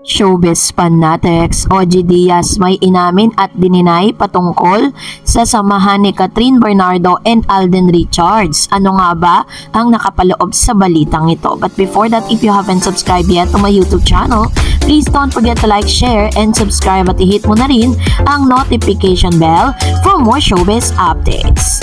Showbiz fanatics, OG Diaz may inamin at dininay patungkol sa samahan ni Catherine Bernardo and Alden Richards. Ano nga ba ang nakapaloob sa balitang ito? But before that, if you haven't subscribed yet to my YouTube channel, please don't forget to like, share, and subscribe at i-hit mo na rin ang notification bell for more showbiz updates.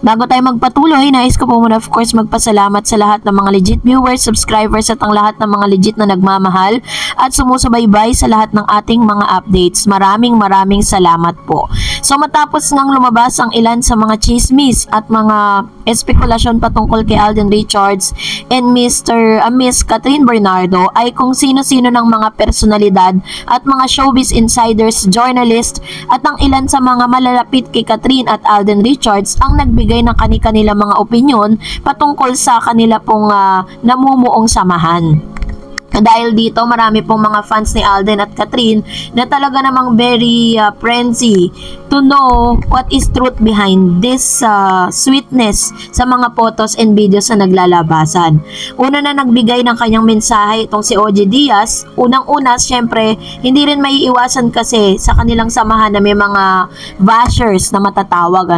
Bago tayo magpatuloy, nais ko po muna of course magpasalamat sa lahat ng mga legit viewers, subscribers at ang lahat ng mga legit na nagmamahal at sumusubaybay sa lahat ng ating mga updates. Maraming salamat po. So matapos ngang lumabas ang ilan sa mga chismis at mga espekulasyon patungkol kay Alden Richards and Miss Catherine Bernardo ay kung sino-sino ng mga personalidad at mga showbiz insiders, journalist at ang ilan sa mga malalapit kay Catherine at Alden Richards ang nagbigay ng kani-kanilang mga opinyon patungkol sa kanila pong namumuong samahan. Dahil dito, marami pong mga fans ni Alden at Catherine na talaga namang very frenzy to know what is truth behind this sweetness sa mga photos and videos na naglalabasan. Una na nagbigay ng kanyang mensahe itong si OG Diaz. Unang-una, syempre, hindi rin maiiwasan kasi sa kanilang samahan na may mga bashers na matatawag.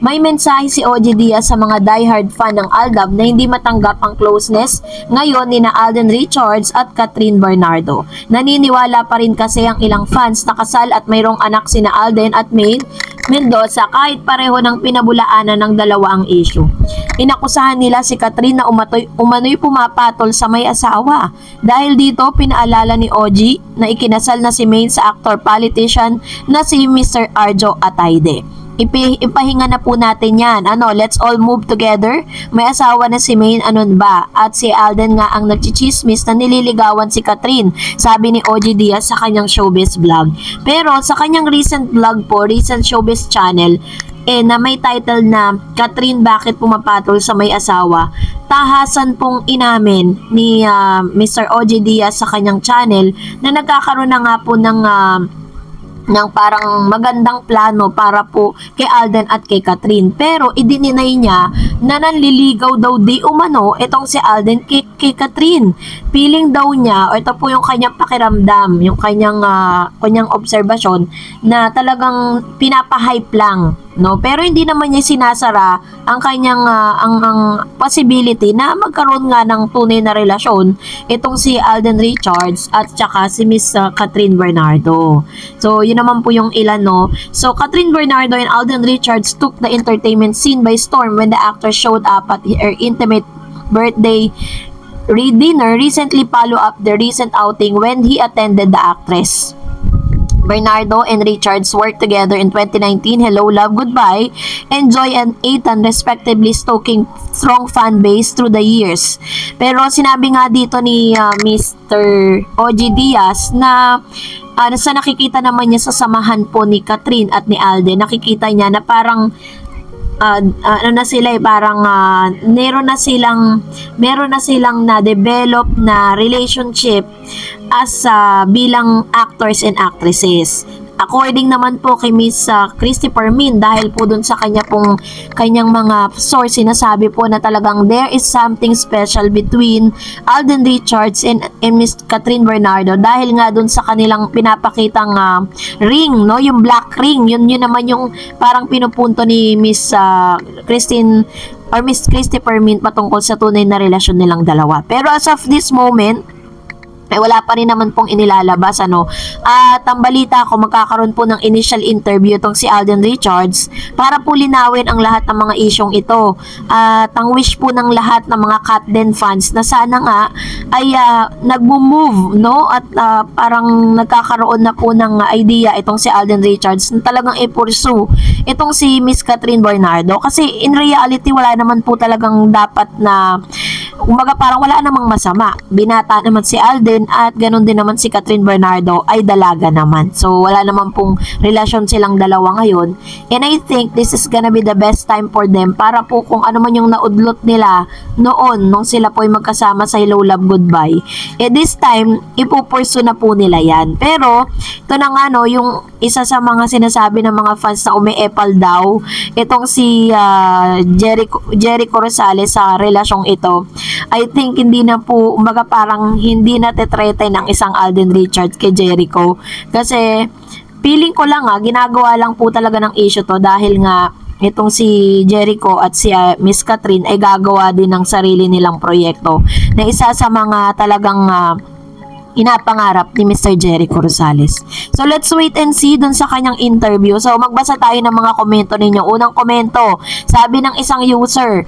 May mensahe si OG Diaz sa mga diehard fan ng Aldab na hindi matanggap ang closeness ngayon ni na Alden Richards at Catherine Bernardo. Naniniwala pa rin kasi ang ilang fans na kasal at mayroong anak sina Alden at May Mendoza kahit pareho ng pinabulaanan ng dalawa ang issue. Inakusahan nila si Catherine na umano'y pumapatol sa may asawa. Dahil dito, pinaalala ni OG na ikinasal na si May sa actor-politician na si Mr. Arjo Atayde. Ipahinga na po natin yan. Let's all move together. May asawa na si Maine, ba? At si Alden nga ang nagchichismis na nililigawan si Catherine, sabi ni OG Diaz sa kanyang showbiz vlog. Pero sa kanyang recent vlog po, recent showbiz channel, na may title na Catherine bakit pumapatol sa may asawa, tahasan pong inamin ni Mr. OG Diaz sa kanyang channel na nagkakaroon na nga po ng parang magandang plano para po kay Alden at kay Catherine. Pero idininay niya na nanliligaw daw di umano itong si Alden kay Catherine. Feeling daw niya, o ito po yung kanyang pakiramdam, yung kanyang obserbasyon na talagang pinapahype lang. Pero hindi naman niya sinasara ang kanyang ang possibility na magkaroon nga ng tunay na relasyon itong si Alden Richards at saka si Miss Catherine Bernardo. So yun naman po yung ilan. So Catherine Bernardo and Alden Richards took the entertainment scene by storm when the actor showed up at her intimate birthday dinner, recently follow up the recent outing when he attended the actress. Bernardo and Richards worked together in 2019, Hello, Love, Goodbye, and Joy and Ethan respectively, stoking strong fan base through the years. Pero sinabi nga dito ni Mr. OG Diaz na sa nakikita naman niya sa samahan po ni Catherine at ni Alden, nakikita niya na parang meron na silang na-develop na relationship as bilang actors and actresses. According naman po kay Miss Christopher Min, dahil po dun sa kanyang mga source, sinasabi po na talagang there is something special between Alden Richards and Miss Catherine Bernardo dahil nga dun sa kanilang pinapakitang ring, yung black ring. Yun naman yung parang pinupunto ni Miss Christopher Min patungkol sa tunay na relasyon nilang dalawa. Pero as of this moment, wala pa rin naman pong inilalabas. At ang balita ko, magkakaroon po ng initial interview itong si Alden Richards para po linawin ang lahat ng mga isyong ito. At ang wish po ng lahat ng mga Catden fans na sana nga ay nagmo-move, at parang nagkakaroon na po ng idea itong si Alden Richards na talagang i-pursue itong si Miss Catherine Bernardo. Kasi in reality, wala naman po talagang dapat na parang wala namang masama. Binata naman si Alden at ganun din naman si Catherine Bernardo ay dalaga naman. So wala naman pong relasyon silang dalawa ngayon. And I think this is gonna be the best time for them para po kung ano man yung naudlot nila noon nung sila po ay magkasama sa Hello, Love, Goodbye. This time, ipupurso na po nila yan. Pero ito na nga yung isa sa mga sinasabi ng mga fans na umiepal daw itong si Jericho Rosales sa relasyong ito. I think hindi na po, umaga parang hindi na tetrete ng isang Alden Richards kay Jericho. Kasi feeling ko lang ginagawa lang po talaga ng issue to dahil nga itong si Jericho at si Miss Catherine ay gagawa din ng sarili nilang proyekto na isa sa mga talagang inapangarap ni Mr. Jericho Rosales. So let's wait and see dun sa kanyang interview. So magbasa tayo ng mga komento ninyo. Unang komento, sabi ng isang user,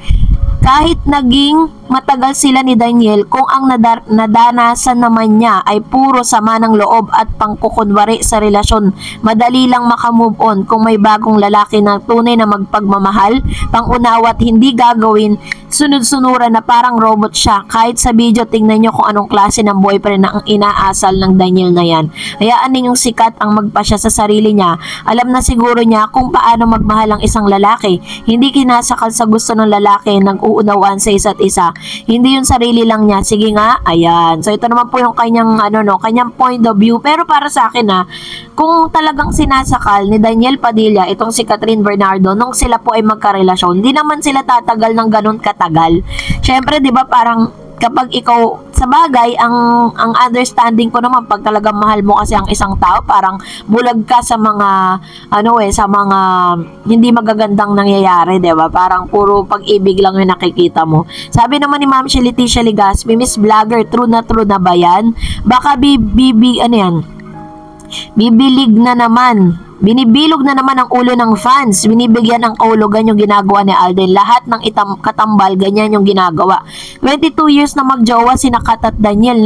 kahit naging matagal sila ni Daniel, kung ang nadanasan naman niya ay puro sama ng loob at pangkukunwari sa relasyon, madali lang makamove on kung may bagong lalaki na tunay na magpagmamahal, pangunawa at hindi gagawin sunod-sunuran na parang robot siya. Kahit sa video, tingnan nyo kung anong klase ng boyfriend na ang inaasal ng Daniel na yan. Hayaan ninyong sikat ang magpasya sa sarili niya. Alam na siguro niya kung paano magmahal ang isang lalaki. Hindi kinasakal sa gusto ng lalaki, nag-uunawaan sa isa't isa. Hindi yung sarili lang niya. Sige nga, ayan. So ito naman po yung kanyang kanyang point of view. Pero para sa akin kung talagang sinasakal ni Daniel Padilla itong si Catherine Bernardo nung sila po ay magkarelasyon, hindi naman sila tatagal ng ganun katagal. Syempre, 'di ba, parang kapag ikaw, sa bagay, ang understanding ko naman, pag talagang mahal mo kasi ang isang tao, parang bulag ka sa mga, sa mga hindi magagandang nangyayari, diba? Parang puro pag-ibig lang yung nakikita mo. Sabi naman ni Ma'am Leticia Legaspi, Miss Vlogger, true na ba yan? Baka bibilig na naman. Binibilog na naman ang ulo ng fans. Binibigyan ng kahulugan yung ginagawa ni Alden. Lahat ng katambal, ganyan yung ginagawa. 22 years na magjowa si Kat at Daniel.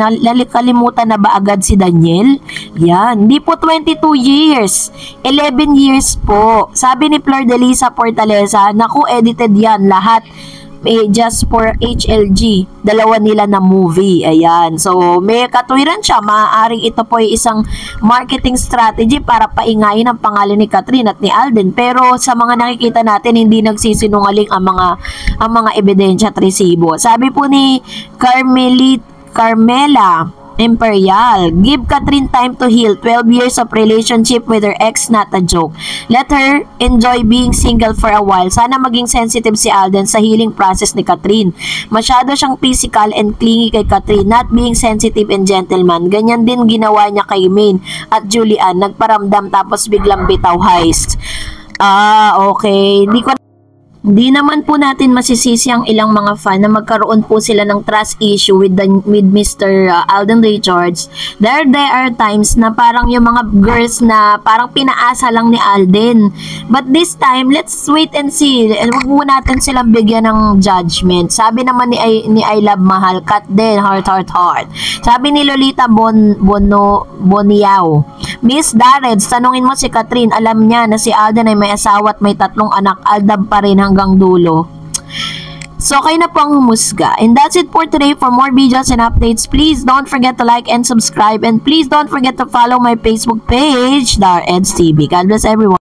Kalimutan na ba agad si Daniel? Yan. Hindi po 22 years. 11 years po. Sabi ni Flor de Lisa Fortaleza, naku, edited yan. Lahat. Just for HLG, dalawa nila na movie. Ayan. So, may katuwiran siya. Maaaring ito po ay isang marketing strategy para paingayin ang pangalan ni Catherine at ni Alden. Pero sa mga nakikita natin, hindi nagsisinungaling ang mga ebidensya at resibo. Sabi po ni Carmela Imperial, give Catherine time to heal. 12 years of relationship with her ex, not a joke. Let her enjoy being single for a while. Sana maging sensitive si Alden sa healing process ni Catherine. Masyado siyang physical and clingy kay Catherine, not being sensitive and gentleman. Ganyan din ginawa niya kay Maine at Julian. Nagparamdam tapos biglang bitaw heist. Okay. Di naman po natin masisisi ang ilang mga fan na magkaroon po sila ng trust issue with Mr. Alden Richards. There are times na parang yung mga girls na parang pinaasa lang ni Alden. But this time, let's wait and see. Huwag mo natin silang bigyan ng judgment. Sabi naman ni I Love Mahal, cut din, heart. Sabi ni Lolita Boniao, Miss Darreds, tanungin mo si Catherine, alam niya na si Alden ay may asawa at may 3 anak, aldab pa rin hanggang dulo. So, kayo na po ang humusga. And that's it for today. For more videos and updates, please don't forget to like and subscribe. And please don't forget to follow my Facebook page, Darreds TV. God bless everyone.